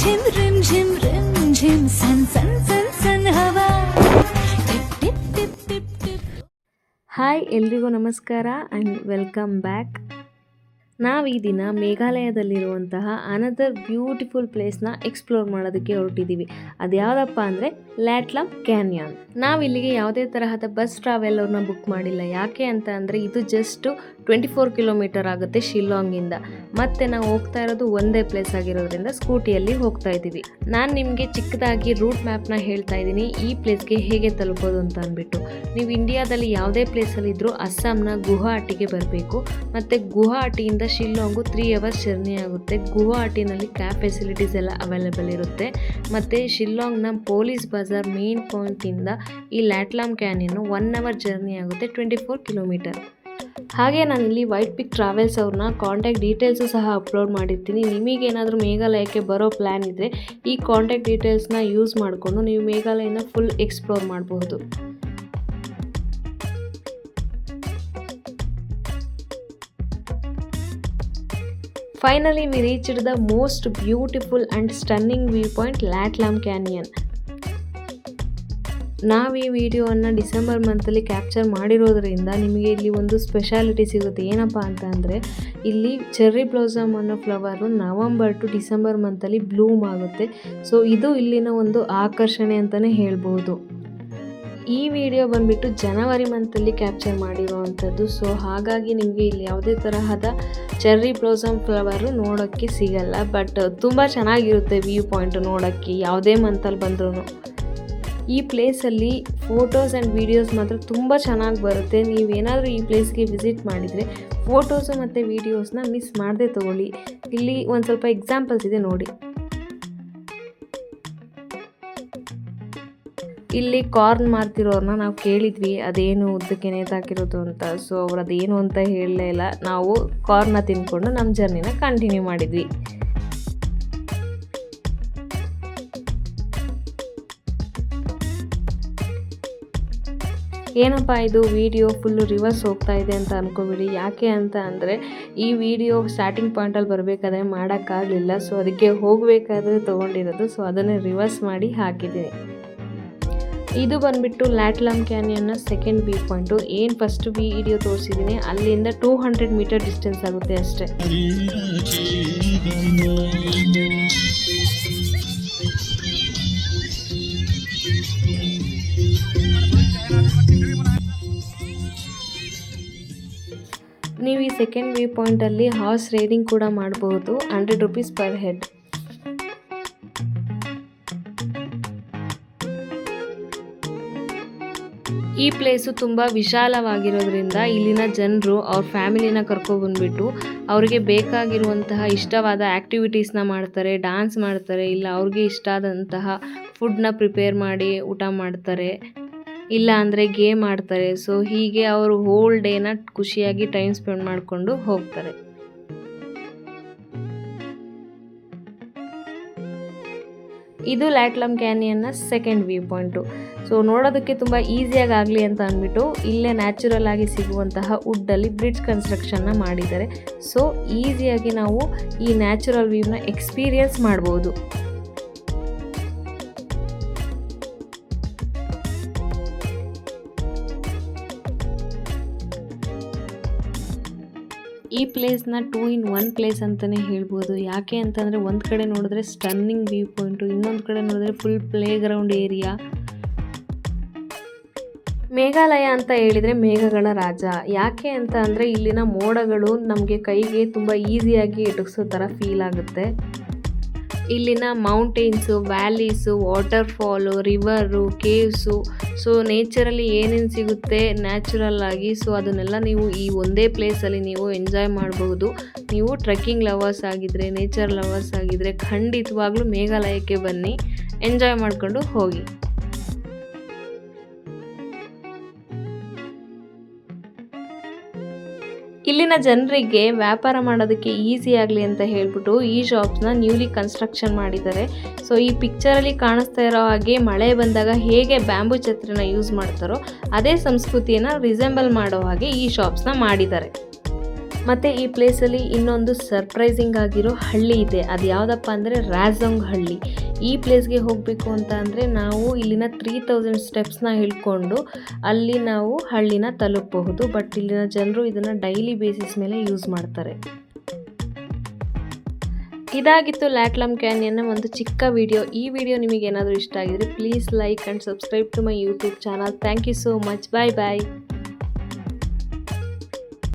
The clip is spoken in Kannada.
रिमझिम रिमझिम रिमझिम सन सन सन सन हवा tip tip tip tip tip. Hi ಎಲ್ರಿಗೂ ನಮಸ್ಕಾರ ಆ್ಯಂಡ್ ವೆಲ್ಕಮ್ ಬ್ಯಾಕ್. ನಾವು ಈ ದಿನ ಮೇಘಾಲಯದಲ್ಲಿರುವಂತಹ ಅನದರ್ ಬ್ಯೂಟಿಫುಲ್ ಪ್ಲೇಸ್ನ ಎಕ್ಸ್ಪ್ಲೋರ್ ಮಾಡೋದಕ್ಕೆ ಹೊರಟಿದ್ದೀವಿ. ಅದು ಯಾವುದಪ್ಪ ಅಂದರೆ ಲ್ಯಾಟ್ಲಾಮ್ ಕ್ಯಾನ್ಯಾನ್. ನಾವು ಇಲ್ಲಿಗೆ ಯಾವುದೇ ತರಹದ ಬಸ್ ಟ್ರಾವೆಲರ್ನ ಬುಕ್ ಮಾಡಿಲ್ಲ. ಯಾಕೆ ಅಂತ ಅಂದರೆ ಇದು ಜಸ್ಟು 24 ಕಿಲೋಮೀಟರ್ ಆಗುತ್ತೆ ಶಿಲ್ಲಾಂಗಿಂದ. ಮತ್ತು ನಾವು ಹೋಗ್ತಾ ಇರೋದು ಒಂದೇ ಪ್ಲೇಸ್ ಆಗಿರೋದ್ರಿಂದ ಸ್ಕೂಟಿಯಲ್ಲಿ ಹೋಗ್ತಾ ಇದ್ದೀವಿ. ನಾನು ನಿಮಗೆ ಚಿಕ್ಕದಾಗಿ ರೂಟ್ ಮ್ಯಾಪ್ನ ಹೇಳ್ತಾ ಇದ್ದೀನಿ, ಈ ಪ್ಲೇಸ್ಗೆ ಹೇಗೆ ತಲುಪೋದು ಅಂತ ಅಂದ್ಬಿಟ್ಟು. ನೀವು ಇಂಡಿಯಾದಲ್ಲಿ ಯಾವುದೇ ಪ್ಲೇಸಲ್ಲಿ ಇದ್ದರೂ ಅಸ್ಸಾಂನ ಗುವಾಹಟಿಗೆ ಬರಬೇಕು. ಮತ್ತು ಗುವಾಹಟಿಯಿಂದ ಶಿಲ್ಲಾಂಗು 3 ಅವರ್ಸ್ ಜರ್ನಿ ಆಗುತ್ತೆ. ಗುವಾಹಟಿನಲ್ಲಿ ಕ್ಯಾಬ್ ಫೆಸಿಲಿಟೀಸ್ ಎಲ್ಲ ಅವೈಲೇಬಲ್ ಇರುತ್ತೆ. ಮತ್ತು ಶಿಲ್ಲಾಂಗ್ನ ಪೊಲೀಸ್ ಬಜಾರ್ ಮೇನ್ ಪಾಯಿಂಟಿಂದ ಈ ಲ್ಯಾಟ್ಲಾಮ್ ಕ್ಯಾನ್ಯನ್ 1 ಅವರ್ ಜರ್ನಿ ಆಗುತ್ತೆ, 24 ಕಿಲೋಮೀಟರ್. ಹಾಗೆ ನಾನಿಲ್ಲಿ ವೈಟ್ ಪಿಕ್ ಟ್ರಾವೆಲ್ಸ್ ಅವ್ರನ್ನ ಕಾಂಟ್ಯಾಕ್ಟ್ ಡೀಟೇಲ್ಸು ಸಹ ಅಪ್ಲೋಡ್ ಮಾಡಿರ್ತೀನಿ. ನಿಮಗೇನಾದರೂ ಮೇಘಾಲಯಕ್ಕೆ ಬರೋ ಪ್ಲ್ಯಾನ್ ಇದ್ದರೆ ಈ ಕಾಂಟ್ಯಾಕ್ಟ್ ಡೀಟೇಲ್ಸ್ನ ಯೂಸ್ ಮಾಡಿಕೊಂಡು ನೀವು ಮೇಘಾಲಯನ ಫುಲ್ ಎಕ್ಸ್ಪ್ಲೋರ್ ಮಾಡಬಹುದು. Finally, we reached the most beautiful and stunning viewpoint, ಲ್ಯಾಟ್ಲಾಮ್ Canyon. ನಾವು ಈ ವಿಡಿಯೋವನ್ನು ಡಿಸೆಂಬರ್ ಮಂತಲ್ಲಿ ಕ್ಯಾಪ್ಚರ್ ಮಾಡಿರೋದ್ರಿಂದ ನಿಮಗೆ ಇಲ್ಲಿ ಒಂದು ಸ್ಪೆಷಾಲಿಟಿ ಸಿಗುತ್ತೆ. ಏನಪ್ಪ ಅಂತ ಅಂದರೆ ಇಲ್ಲಿ ಚೆರ್ರಿ ಬ್ಲಾಸಮ್ ಅನ್ನೋ ಫ್ಲವರು ನವಂಬರ್ ಟು ಡಿಸೆಂಬರ್ ಮಂತಲ್ಲಿ ಬ್ಲೂಮ್ ಆಗುತ್ತೆ. ಸೊ ಇದು ಇಲ್ಲಿನ ಒಂದು ಆಕರ್ಷಣೆ ಅಂತಲೇ ಹೇಳ್ಬೋದು. ಈ ವಿಡಿಯೋ ಬಂದುಬಿಟ್ಟು ಜನವರಿ ಮಂತಲ್ಲಿ ಕ್ಯಾಪ್ಚರ್ ಮಾಡಿರುವಂಥದ್ದು. ಸೊ ಹಾಗಾಗಿ ನಿಮಗೆ ಇಲ್ಲಿ ಯಾವುದೇ ತರಹದ ಚೆರ್ರಿ ಬ್ಲಾಸಮ್ ಫ್ಲವರು ನೋಡೋಕ್ಕೆ ಸಿಗಲ್ಲ. ಬಟ್ ತುಂಬ ಚೆನ್ನಾಗಿರುತ್ತೆ ವ್ಯೂ ಪಾಯಿಂಟ್ ನೋಡೋಕ್ಕೆ ಯಾವುದೇ ಮಂತಲ್ಲಿ ಬಂದ್ರೂ. ಈ ಪ್ಲೇಸಲ್ಲಿ ಫೋಟೋಸ್ ಆ್ಯಂಡ್ ವೀಡಿಯೋಸ್ ಮಾತ್ರ ತುಂಬ ಚೆನ್ನಾಗಿ ಬರುತ್ತೆ. ನೀವೇನಾದರೂ ಈ ಪ್ಲೇಸ್ಗೆ ವಿಸಿಟ್ ಮಾಡಿದರೆ ಫೋಟೋಸು ಮತ್ತು ವೀಡಿಯೋಸ್ನ ಮಿಸ್ ಮಾಡದೆ ತೊಗೊಳ್ಳಿ. ಇಲ್ಲಿ ಒಂದು ಸ್ವಲ್ಪ ಎಕ್ಸಾಂಪಲ್ಸ್ ಇದೆ ನೋಡಿ. ಇಲ್ಲಿ ಕಾರ್ನ್ ಮಾರ್ತಿರೋರನ್ನ ನಾವು ಕೇಳಿದ್ವಿ ಅದೇನು ಉದ್ದಕ್ಕೆ ನೇತಾಕಿರೋದು ಅಂತ. ಸೊ ಅವ್ರು ಅದೇನು ಅಂತ ಹೇಳಲೇ ಇಲ್ಲ. ನಾವು ಕಾರ್ನ ತಿಂದ್ಕೊಂಡು ನಮ್ಮ ಜರ್ನಿನ ಕಂಟಿನ್ಯೂ ಮಾಡಿದ್ವಿ. ಏನಪ್ಪ ಇದು ವಿಡಿಯೋ ಫುಲ್ಲು ರಿವರ್ಸ್ ಹೋಗ್ತಾ ಇದೆ ಅಂತ ಅಂದ್ಕೋಬೇಡಿ. ಯಾಕೆ ಅಂತ ಅಂದರೆ ಈ ವಿಡಿಯೋ ಸ್ಟಾರ್ಟಿಂಗ್ ಪಾಯಿಂಟಲ್ಲಿ ಬರಬೇಕಾದ್ರೆ ಮಾಡೋಕ್ಕಾಗಲಿಲ್ಲ. ಸೊ ಅದಕ್ಕೆ ಹೋಗಬೇಕಾದ್ರೆ ತೊಗೊಂಡಿರೋದು. ಸೊ ಅದನ್ನೇ ರಿವರ್ಸ್ ಮಾಡಿ ಹಾಕಿದ್ದೀನಿ. ಇದು ಬಂದುಬಿಟ್ಟು ಲ್ಯಾಟ್ಲಾಮ್ ಕ್ಯಾನ್ಯನ್ನ ಸೆಕೆಂಡ್ ವ್ಯೂ ಪಾಯಿಂಟು. ಏನು ಫಸ್ಟ್ ವಿಡಿಯೋ ತೋರಿಸಿದ್ದೀನಿ ಅಲ್ಲಿಂದ 200 ಮೀಟರ್ ಡಿಸ್ಟೆನ್ಸ್ ಆಗುತ್ತೆ ಅಷ್ಟೇ. ನೀವು ಈ ಸೆಕೆಂಡ್ ವ್ಯೂ ಪಾಯಿಂಟಲ್ಲಿ ಹಾರ್ಸ್ ರೈಡಿಂಗ್ ಕೂಡ ಮಾಡಬಹುದು, 100 ರೂಪೀಸ್ ಪರ್ ಹೆಡ್. ಈ ಪ್ಲೇಸು ತುಂಬ ವಿಶಾಲವಾಗಿರೋದ್ರಿಂದ ಇಲ್ಲಿನ ಜನರು ಅವ್ರ ಫ್ಯಾಮಿಲಿನ ಕರ್ಕೊಬಂದ್ಬಿಟ್ಟು ಅವ್ರಿಗೆ ಬೇಕಾಗಿರುವಂತಹ ಇಷ್ಟವಾದ ಆ್ಯಕ್ಟಿವಿಟೀಸ್ನ ಮಾಡ್ತಾರೆ, ಡ್ಯಾನ್ಸ್ ಮಾಡ್ತಾರೆ, ಇಲ್ಲ ಅವ್ರಿಗೆ ಇಷ್ಟ ಆದಂತಹ ಫುಡ್ನ ಪ್ರಿಪೇರ್ ಮಾಡಿ ಊಟ ಮಾಡ್ತಾರೆ, ಇಲ್ಲ ಅಂದರೆ ಗೇಮ್ ಆಡ್ತಾರೆ. ಸೊ ಹೀಗೆ ಅವರು ಹೋಲ್ ಡೇನ ಖುಷಿಯಾಗಿ ಟೈಮ್ ಸ್ಪೆಂಡ್ ಮಾಡಿಕೊಂಡು ಹೋಗ್ತಾರೆ. ಇದು ಲ್ಯಾಟ್ಲಾಮ್ ಕ್ಯಾನ್ಯನ್ನ ಸೆಕೆಂಡ್ ವ್ಯೂ ಪಾಯಿಂಟು. ಸೊ ನೋಡೋದಕ್ಕೆ ತುಂಬ ಈಸಿಯಾಗಿ ಆಗಲಿ ಅಂತ ಅಂದ್ಬಿಟ್ಟು ಇಲ್ಲೇ ನ್ಯಾಚುರಲ್ ಆಗಿ ಸಿಗುವಂತಹ ವುಡ್ಡಲ್ಲಿ ಬ್ರಿಡ್ಜ್ ಕನ್ಸ್ಟ್ರಕ್ಷನ್ನ ಮಾಡಿದ್ದಾರೆ. ಸೊ ಈಸಿಯಾಗಿ ನಾವು ಈ ನ್ಯಾಚುರಲ್ ವ್ಯೂನ ಎಕ್ಸ್ಪೀರಿಯನ್ಸ್ ಮಾಡ್ಬೋದು. ಈ ಪ್ಲೇಸ್ನ 2 in 1 ಪ್ಲೇಸ್ ಅಂತಲೇ ಹೇಳ್ಬೋದು. ಯಾಕೆ ಅಂತಂದರೆ ಒಂದು ಕಡೆ ನೋಡಿದ್ರೆ ಸ್ಟನ್ನಿಂಗ್ ವ್ಯೂ ಪಾಯಿಂಟು, ಇನ್ನೊಂದು ಕಡೆ ನೋಡಿದ್ರೆ full play ground area. Meghalaya ಅಂತ ಹೇಳಿದರೆ ಮೇಘಗಳ ರಾಜ. ಯಾಕೆ ಅಂತ ಅಂದರೆ ಇಲ್ಲಿನ ಮೋಡಗಳು ನಮಗೆ ಕೈಗೆ ತುಂಬ ಈಸಿಯಾಗಿ ಎಟುಕಿಸೋ ಥರ ಫೀಲ್ ಆಗುತ್ತೆ. ಇಲ್ಲಿನ mountains, valleys, water fall, river, caves, so ನೇಚರಲ್ಲಿ ಏನೇನು ಸಿಗುತ್ತೆ ನ್ಯಾಚುರಲ್ ಆಗಿ, ಸೊ ಅದನ್ನೆಲ್ಲ ನೀವು ಈ ಒಂದೇ ಪ್ಲೇಸಲ್ಲಿ ನೀವು ಎಂಜಾಯ್ ಮಾಡಬಹುದು. ನೀವು ಟ್ರೆಕ್ಕಿಂಗ್ ಲವರ್ಸ್ ಆಗಿದ್ದರೆ, ನೇಚರ್ ಲವರ್ಸ್ ಆಗಿದ್ದರೆ ಖಂಡಿತವಾಗ್ಲೂ ಮೇಘಾಲಯಕ್ಕೆ ಬನ್ನಿ, ಎಂಜಾಯ್ ಮಾಡಿಕೊಂಡು ಹೋಗಿ. ಇಲ್ಲಿನ ಜನರಿಗೆ ವ್ಯಾಪಾರ ಮಾಡೋದಕ್ಕೆ ಈಸಿ ಆಗಲಿ ಅಂತ ಹೇಳ್ಬಿಟ್ಟು ಈ ಶಾಪ್ಸ್ನ ನ್ಯೂಲಿ ಕನ್ಸ್ಟ್ರಕ್ಷನ್ ಮಾಡಿದ್ದಾರೆ. ಸೊ ಈ ಪಿಕ್ಚರಲ್ಲಿ ಕಾಣಿಸ್ತಾ ಇರೋ ಹಾಗೆ ಮಳೆ ಬಂದಾಗ ಹೇಗೆ ಬ್ಯಾಂಬೂ ಛತ್ರಿನ ಯೂಸ್ ಮಾಡ್ತಾರೋ ಅದೇ ಸಂಸ್ಕೃತಿಯನ್ನು ರಿಸೆಂಬಲ್ ಮಾಡೋ ಹಾಗೆ ಈ ಶಾಪ್ಸ್ನ ಮಾಡಿದ್ದಾರೆ. ಮತ್ತು ಈ ಪ್ಲೇಸಲ್ಲಿ ಇನ್ನೊಂದು ಸರ್ಪ್ರೈಸಿಂಗ್ ಆಗಿರೋ ಹಳ್ಳಿ ಇದೆ. ಅದು ಯಾವುದಪ್ಪ ಅಂದರೆ ರಾಜಂಗ್ ಹಳ್ಳಿ. ಈ ಪ್ಲೇಸ್ಗೆ ಹೋಗಬೇಕು ಅಂತ ಅಂದರೆ ನಾವು ಇಲ್ಲಿನ 3000 ಸ್ಟೆಪ್ಸ್ನ ಹಿಡ್ಕೊಂಡು ಅಲ್ಲಿ ನಾವು ಹಳ್ಳಿನ ತಲುಪಬಹುದು. ಬಟ್ ಇಲ್ಲಿನ ಜನರು ಇದನ್ನು ಡೈಲಿ ಬೇಸಿಸ್ ಮೇಲೆ ಯೂಸ್ ಮಾಡ್ತಾರೆ. ಇದಾಗಿತ್ತು ಲ್ಯಾಟ್ಲಮ್ ಕ್ಯಾನಿಯನ್ನ ಒಂದು ಚಿಕ್ಕ ವಿಡಿಯೋ. ಈ ವಿಡಿಯೋ ನಿಮಗೆ ಏನಾದರೂ ಇಷ್ಟ ಆಗಿದ್ರೆ please like and subscribe to my YouTube channel. Thank you so much. Bye bye.